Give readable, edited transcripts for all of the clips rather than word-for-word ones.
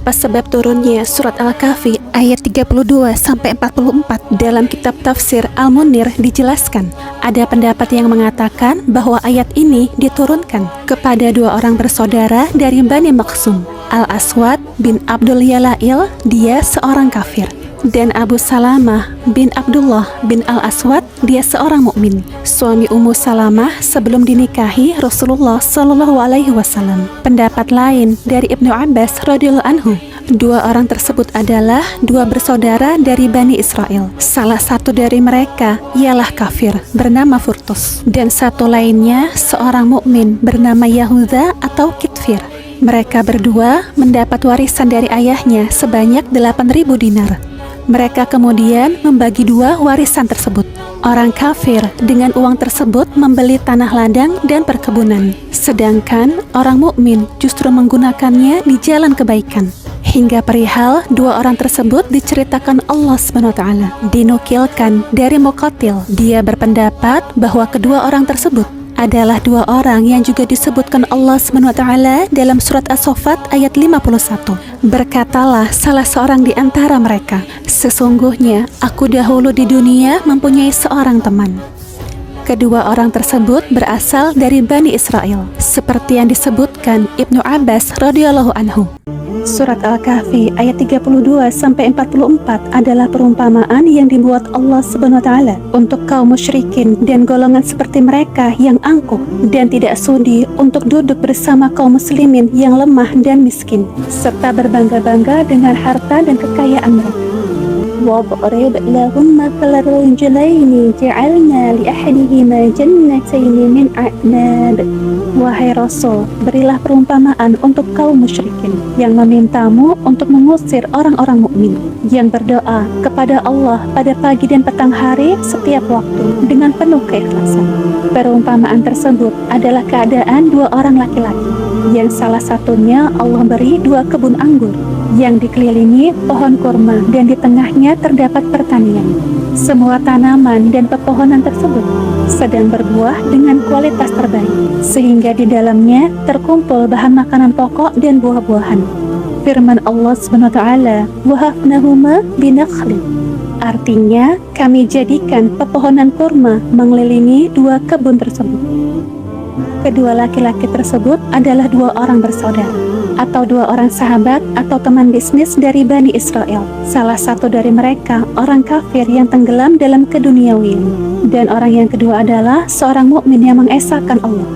Apa sebab turunnya surat Al-Kahfi ayat 32-44 dalam kitab tafsir Al-Munir dijelaskan. Ada pendapat yang mengatakan bahwa ayat ini diturunkan kepada dua orang bersaudara dari Bani Makhzum, Al-Aswad bin Abdul Yalail, dia seorang kafir, dan Abu Salamah bin Abdullah bin Al-Aswad, dia seorang mukmin, suami Ummu Salamah sebelum dinikahi Rasulullah SAW. Pendapat lain dari Ibnu Abbas radhiyallahu anhu, dua orang tersebut adalah dua bersaudara dari Bani Israel. Salah satu dari mereka ialah kafir bernama Furtus, dan satu lainnya seorang mukmin bernama Yahuda atau Kitfir. Mereka berdua mendapat warisan dari ayahnya sebanyak 8.000 dinar. Mereka kemudian membagi dua warisan tersebut. Orang kafir dengan uang tersebut membeli tanah ladang dan perkebunan, sedangkan orang mukmin justru menggunakannya di jalan kebaikan. Hingga perihal dua orang tersebut diceritakan Allah SWT. Dinukilkan dari Muqatil, dia berpendapat bahwa kedua orang tersebut adalah dua orang yang juga disebutkan Allah SWT dalam surat As-Saffat ayat 51. Berkatalah salah seorang di antara mereka, sesungguhnya aku dahulu di dunia mempunyai seorang teman. Kedua orang tersebut berasal dari Bani Israel, seperti yang disebutkan Ibnu Abbas radhiyallahu anhu. Surat Al-Kahfi ayat 32-44 adalah perumpamaan yang dibuat Allah SWT untuk kaum musyrikin dan golongan seperti mereka yang angkuh dan tidak sudi untuk duduk bersama kaum muslimin yang lemah dan miskin, serta berbangga-bangga dengan harta dan kekayaan mereka. وَاضْرِبْ لَهُمْ مَثَلَ الرَّجُلَيْنِ جَعَلْنَا لِأَحَدِهِمَا جَنَّتَيْنِ مِنْ أَعْنَابٍ. Wahai Rasul, berilah perumpamaan untuk kaum musyrikin yang memintamu untuk mengusir orang-orang mukmin yang berdoa kepada Allah pada pagi dan petang hari setiap waktu dengan penuh keikhlasan. Perumpamaan tersebut adalah keadaan dua orang laki-laki yang salah satunya Allah beri dua kebun anggur yang dikelilingi pohon kurma dan di tengahnya terdapat pertanian. Semua tanaman dan pepohonan tersebut sedang berbuah dengan kualitas terbaik, sehingga di dalamnya terkumpul bahan makanan pokok dan buah-buahan. Firman Allah SWT, وَهَفْنَهُمَا بِنَخْلٍ. Artinya, kami jadikan pepohonan kurma mengelilingi dua kebun tersebut. Kedua laki-laki tersebut adalah dua orang bersaudara, atau dua orang sahabat atau teman bisnis dari Bani Israel. Salah satu dari mereka orang kafir yang tenggelam dalam keduniawian, dan orang yang kedua adalah seorang mukmin yang mengesahkan Allah.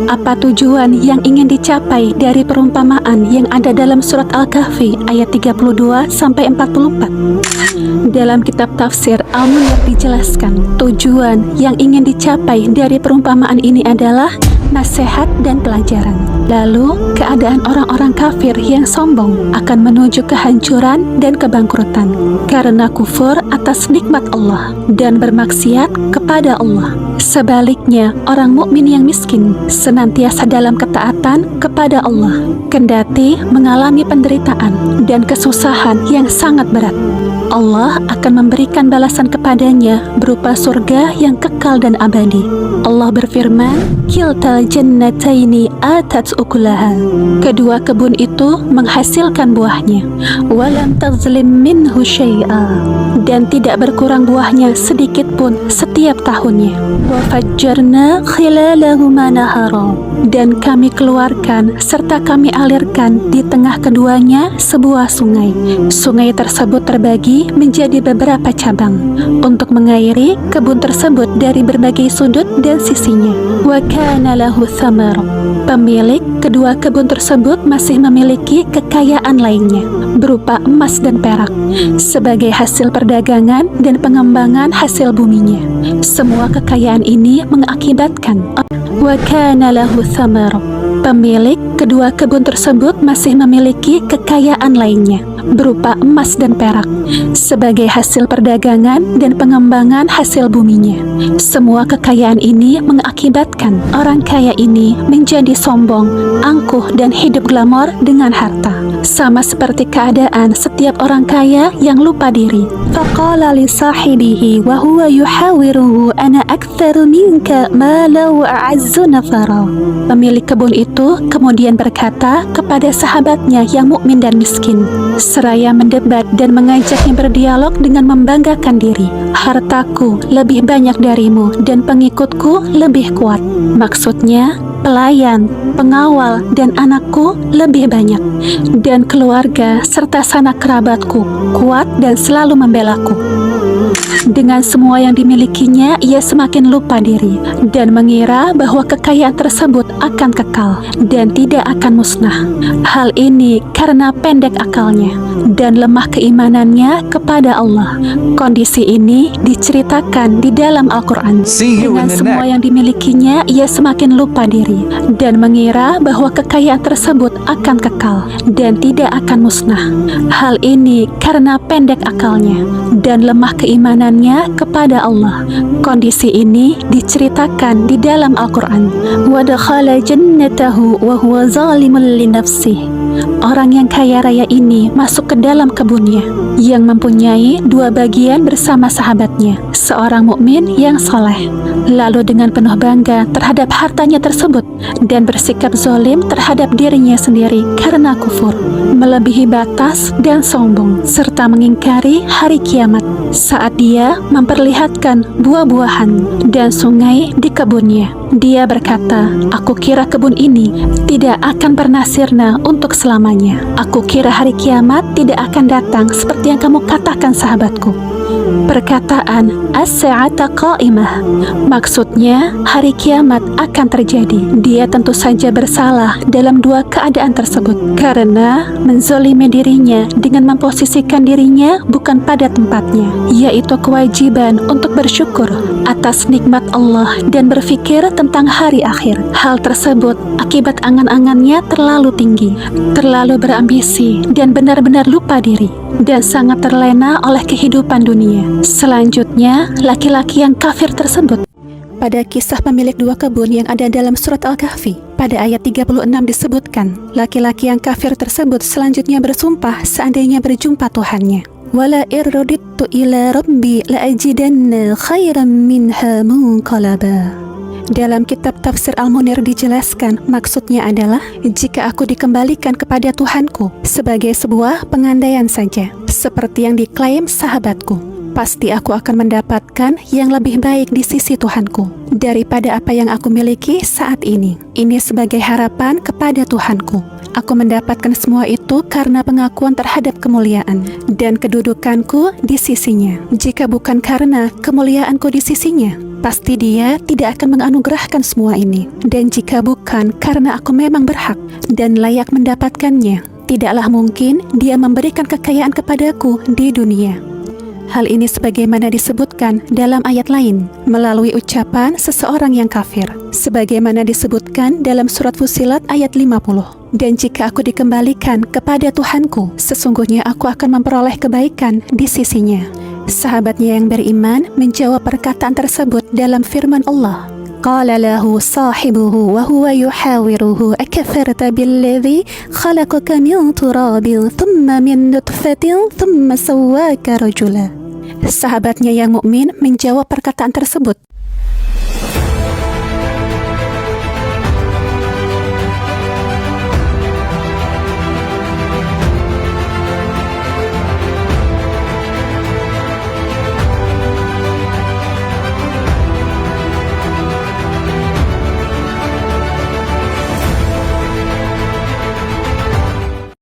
Apa tujuan yang ingin dicapai dari perumpamaan yang ada dalam surat Al-Kahfi ayat 32-44? Dalam kitab tafsir Al-Munir dijelaskan, tujuan yang ingin dicapai dari perumpamaan ini adalah nasihat dan pelajaran. Lalu, keadaan orang-orang kafir yang sombong akan menuju kehancuran dan kebangkrutan karena kufur atas nikmat Allah dan bermaksiat kepada Allah. Sebaliknya, orang mukmin yang miskin senantiasa dalam ketaatan kepada Allah, kendati mengalami penderitaan dan kesusahan yang sangat berat. Allah akan memberikan balasan kepadanya berupa surga yang kekal dan abadi. Allah berfirman, "Kiltal jannataini atat ukulaha." Kedua kebun itu menghasilkan buahnya. "Walam tazlim minhu syai'a." Dan tidak berkurang buahnya sedikit pun setiap tahunnya. "Wa fajjarna khilalahuma nahara." Dan kami keluarkan serta kami alirkan di tengah keduanya sebuah sungai. Sungai tersebut terbagi menjadi beberapa cabang untuk mengairi kebun tersebut dari berbagai sudut dan sisinya. Wa kana lahu thamar. Pemilik kedua kebun tersebut masih memiliki kekayaan lainnya berupa emas dan perak sebagai hasil perdagangan dan pengembangan hasil buminya. Semua kekayaan ini mengakibatkan wa kana lahu thamar. Pemilik kedua kebun tersebut masih memiliki kekayaan lainnya berupa emas dan perak sebagai hasil perdagangan dan pengembangan hasil buminya. Semua kekayaan ini mengakibatkan orang kaya ini menjadi sombong, angkuh, dan hidup glamor dengan harta. Sama seperti keadaan setiap orang kaya yang lupa diri. Faqala li sahibihi wa huwa yuhawiruhu ana aktsaru minka mala wa a'azzu nafara. Pemilik kebun itu kemudian berkata kepada sahabatnya yang mukmin dan miskin, seraya mendebat dan mengajaknya berdialog dengan membanggakan diri. Hartaku lebih banyak darimu dan pengikutku lebih kuat. Maksudnya, pelayan, pengawal, dan anakku lebih banyak, dan keluarga serta sanak kerabatku kuat dan selalu membelaku. Dengan semua yang dimilikinya, ia semakin lupa diri dan mengira bahwa kekayaan tersebut akan kekal dan tidak akan musnah. Hal ini karena pendek akalnya dan lemah keimanannya kepada Allah. Kondisi ini diceritakan di dalam Al-Quran. Dengan semua yang dimilikinya, ia semakin lupa diri dan mengira bahwa kekayaan tersebut akan kekal dan tidak akan musnah. Hal ini karena pendek akalnya dan lemah keimanannya kepada Allah. Kondisi ini diceritakan di dalam Al-Quran. Wa dakhala jannatahu wa huwa zalimun li nafsihi. Orang yang kaya raya ini masuk ke dalam kebunnya yang mempunyai dua bagian bersama sahabatnya, seorang mukmin yang soleh, lalu dengan penuh bangga terhadap hartanya tersebut dan bersikap zalim terhadap dirinya sendiri karena kufur, melebihi batas dan sombong, serta mengingkari hari kiamat saat dia memperlihatkan buah-buahan dan sungai di kebunnya. Dia berkata, aku kira kebun ini tidak akan pernah sirna untuk selamanya. Aku kira hari kiamat tidak akan datang seperti yang kamu katakan, sahabatku. Perkataan as-sa'ata qa'imah maksudnya hari kiamat akan terjadi. Dia tentu saja bersalah dalam dua keadaan tersebut karena menzalimi dirinya dengan memposisikan dirinya bukan pada tempatnya, yaitu kewajiban untuk bersyukur atas nikmat Allah dan berpikir tentang hari akhir. Hal tersebut akibat angan-angannya terlalu tinggi, terlalu berambisi dan benar-benar lupa diri dan sangat terlena oleh kehidupan dunia. Selanjutnya, laki-laki yang kafir tersebut. Pada kisah pemilik dua kebun yang ada dalam surat Al-Kahfi, pada ayat 36 disebutkan, laki-laki yang kafir tersebut selanjutnya bersumpah seandainya berjumpa Tuhannya. Wala irradittu ila rabbi la'ajidanna khairan minha munqalaba. Dalam kitab tafsir Al-Munir dijelaskan, maksudnya adalah jika aku dikembalikan kepada Tuhanku sebagai sebuah pengandaian saja, seperti yang diklaim sahabatku, pasti aku akan mendapatkan yang lebih baik di sisi Tuhanku daripada apa yang aku miliki saat ini. Ini sebagai harapan kepada Tuhanku. Aku mendapatkan semua itu karena pengakuan terhadap kemuliaan dan kedudukanku di sisinya. Jika bukan karena kemuliaanku di sisinya, pasti Dia tidak akan menganugerahkan semua ini. Dan jika bukan karena aku memang berhak dan layak mendapatkannya, tidaklah mungkin Dia memberikan kekayaan kepadaku di dunia. Hal ini sebagaimana disebutkan dalam ayat lain melalui ucapan seseorang yang kafir, sebagaimana disebutkan dalam surat Fussilat ayat 50. Dan jika aku dikembalikan kepada Tuhanku, sesungguhnya aku akan memperoleh kebaikan di sisinya. Sahabatnya yang beriman menjawab perkataan tersebut dalam firman Allah. Qala lahu sahibuhu wa huwa yuhawiruhu akafarta billadhi khalaqaka min turabin thumma min nutfatin thumma sawwaka rajula. Sahabatnya yang mukmin menjawab perkataan tersebut